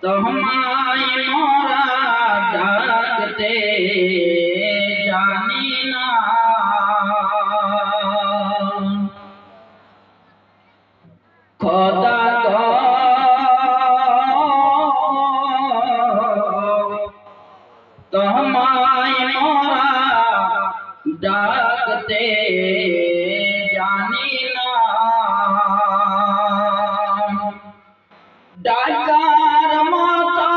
তোমায় মোরা ডাকতে জানি না। খোদা গো তোমায় মোরা ডাকতে জানি না। ডাকার মতো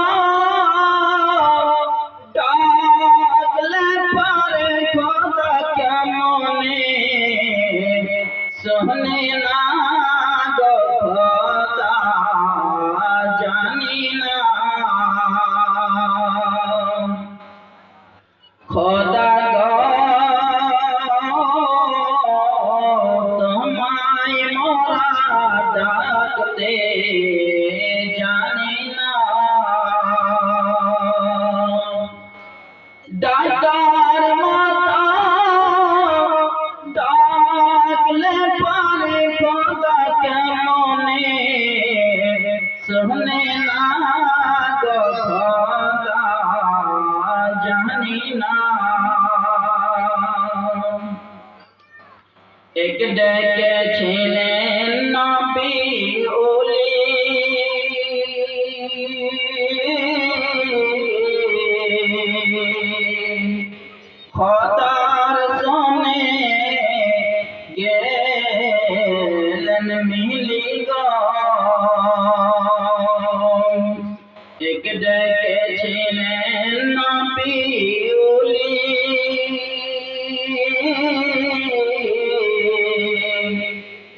ডাকলে পারে খোদা কেমনে শোনে না গো খোদা জানি না। খোদা গো তোমায় মোরা ডাকতে জানি না। ডাকার মতো ডাকলে পারে খোদা কেমনে শোনে না গো খোদা জানি না। এক ডেকেছিলেন নবী ওলি খোদার সনে গেলেন মিলি গো। এক ডেকেছিলেন নবী ওলি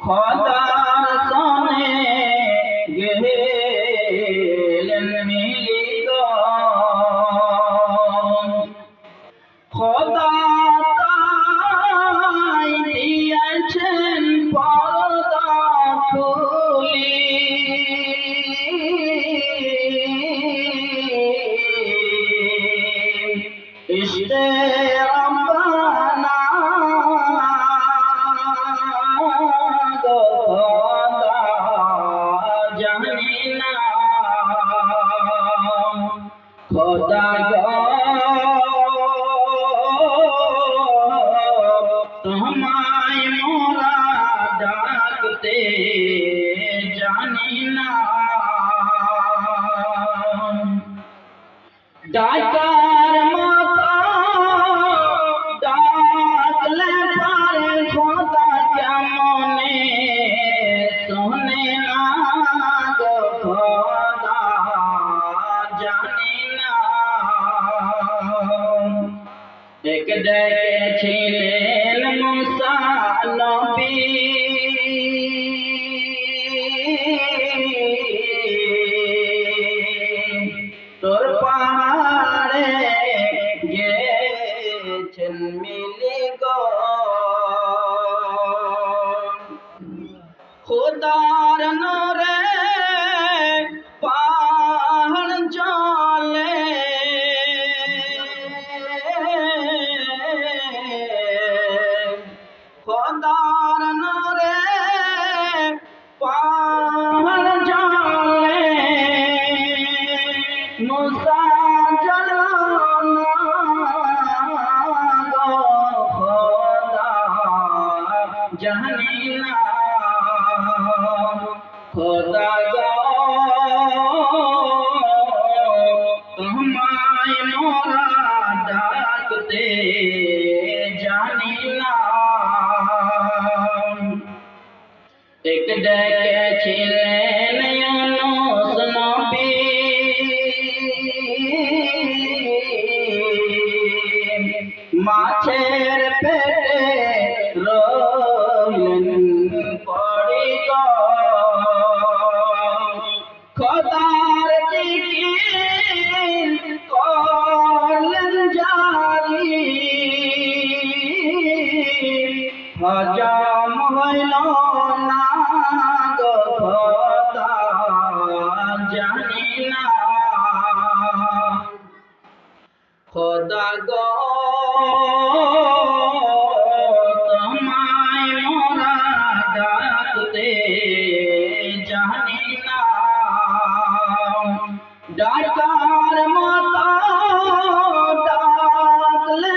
খোদার সনে গেলেন মিলি গো। খোদা তাই দিয়েছেন পর্দা খুলি ইশকে রব্বানা গো খোদা জানি না। খোদা গো তোমায় মোরা ডাকতে জানি না। ডাকার মতো ডাকলে পারে খোদা কেমনে শোনে না গো খোদা জানি না। এক ডেকেছিলেন মুসা নবী তোর পাহাড়ে গেছেন মিলি গো। খোদার নূরে পাহাড় জ্বলে খোদার নূরে পাহাড় জ্বলে মুসা জ্বলনা গো খোদা জানি না। খোদা গো তোমায় মোরা ডাকতে জানি না। এক ডেকেছিলেন ইউনুস নবী মাছের পেটে রইলেন পড়ি গো। খোদার জিকির করলেন জারি হজম হইল না গো খোদা জানি না। খোদা গো তোমায় মোরা ডাকতে জানি না। ডাকার মতো ডাকলে